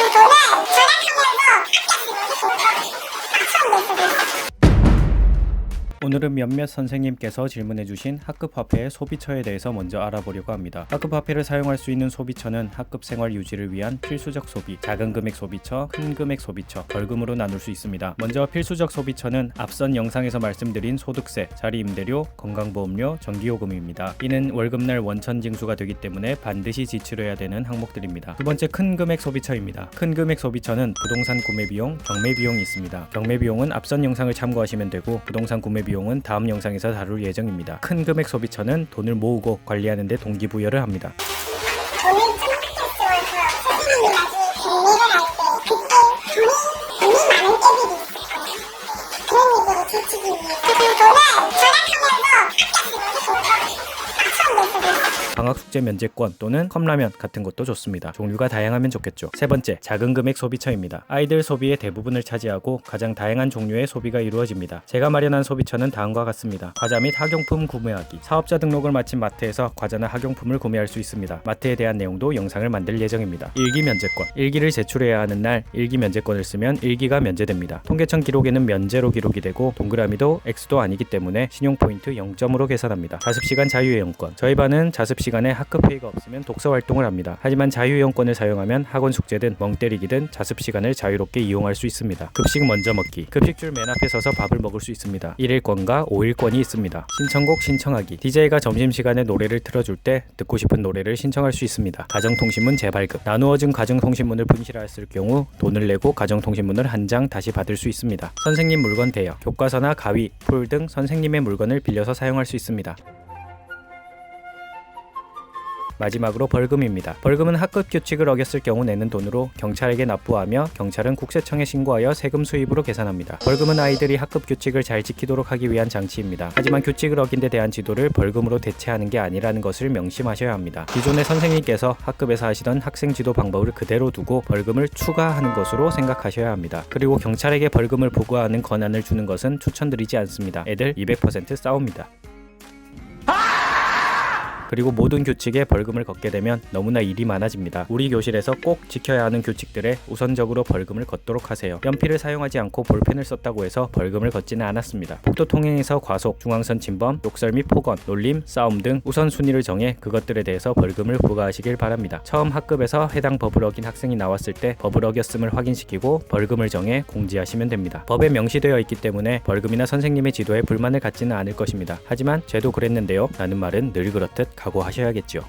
돈을 절약하면서 학교에서 나처럼 오늘은 몇몇 선생님께서 질문해주신 학급 화폐의 소비처에 대해서 먼저 알아보려고 합니다. 학급 화폐를 사용할 수 있는 소비처는 학급 생활 유지를 위한 필수적 소비, 작은 금액 소비처, 큰 금액 소비처, 벌금으로 나눌 수 있습니다. 먼저 필수적 소비처는 앞선 영상에서 말씀드린 소득세, 자리임대료, 건강보험료, 전기요금입니다. 이는 월급날 원천 징수가 되기 때문에 반드시 지출해야 되는 항목들입니다. 두 번째, 큰 금액 소비처입니다. 큰 금액 소비처는 부동산 구매 비용, 경매 비용이 있습니다. 경매 비용은 앞선 영상을 참고하시면 되고 부동산 구매 비용은 다음 영상에서 다룰 예정입니다. 큰 금액 소비처는 돈을 모으고 관리하는 데 동기부여를 합니다. 돈을 좀 학교에서 선생님이 나중에 경매를 할 때 그때 돈이 많은 애들이 있을 거예요. 그런 애들을 지키기 위해서 그 돈을 절약하면서 학교에서 나처럼 냈어요. 방학 숙제 면제권 또는 컵라면 같은 것도 좋습니다. 종류가 다양하면 좋겠죠. 세 번째, 작은 금액 소비처입니다. 아이들 소비의 대부분을 차지하고 가장 다양한 종류의 소비가 이루어집니다. 제가 마련한 소비처는 다음과 같습니다. 과자 및 학용품 구매하기. 사업자 등록을 마친 마트에서 과자나 학용품을 구매할 수 있습니다. 마트에 대한 내용도 영상을 만들 예정입니다. 일기 면제권. 일기를 제출해야 하는 날 일기 면제권을 쓰면 일기가 면제됩니다. 통계청 기록에는 면제로 기록이 되고 동그라미도 X도 아니기 때문에 신용포인트 0점으로 계산합니다. 자습시간 자유이용권. 저희 반은 자습시간에 학급 회의가 없으면 독서 활동을 합니다. 하지만 자유이용권을 사용하면 학원 숙제든 멍 때리기든 자습시간을 자유롭게 이용할 수 있습니다. 급식 먼저 먹기. 급식줄 맨 앞에 서서 밥을 먹을 수 있습니다. 1일권과 5일권이 있습니다. 신청곡 신청하기. DJ가 점심시간에 노래를 틀어줄 때 듣고 싶은 노래를 신청할 수 있습니다. 가정통신문 재발급. 나누어진 가정통신문을 분실하였을 경우 돈을 내고 가정통신문을 한 장 다시 받을 수 있습니다. 선생님 물건 대여. 교과서나 가위, 풀 등 선생님의 물건을 빌려서 사용할 수 있습니다. 마지막으로 벌금입니다. 벌금은 학급 규칙을 어겼을 경우 내는 돈으로 경찰에게 납부하며 경찰은 국세청에 신고하여 세금 수입으로 계산합니다. 벌금은 아이들이 학급 규칙을 잘 지키도록 하기 위한 장치입니다. 하지만 규칙을 어긴 데 대한 지도를 벌금으로 대체하는 게 아니라는 것을 명심하셔야 합니다. 기존의 선생님께서 학급에서 하시던 학생 지도 방법을 그대로 두고 벌금을 추가하는 것으로 생각하셔야 합니다. 그리고 경찰에게 벌금을 부과하는 권한을 주는 것은 추천드리지 않습니다. 애들 200% 싸웁니다. 그리고 모든 규칙에 벌금을 걷게 되면 너무나 일이 많아집니다. 우리 교실에서 꼭 지켜야 하는 규칙들에 우선적으로 벌금을 걷도록 하세요. 연필을 사용하지 않고 볼펜을 썼다고 해서 벌금을 걷지는 않았습니다. 복도 통행에서 과속, 중앙선 침범, 욕설 및 폭언, 놀림, 싸움 등 우선순위를 정해 그것들에 대해서 벌금을 부과하시길 바랍니다. 처음 학급에서 해당 법을 어긴 학생이 나왔을 때 법을 어겼음을 확인시키고 벌금을 정해 공지하시면 됩니다. 법에 명시되어 있기 때문에 벌금이나 선생님의 지도에 불만을 갖지는 않을 것입니다. 하지만 쟤도 그랬는데요 라는 말은 늘 그렇듯 각오하셔야겠죠.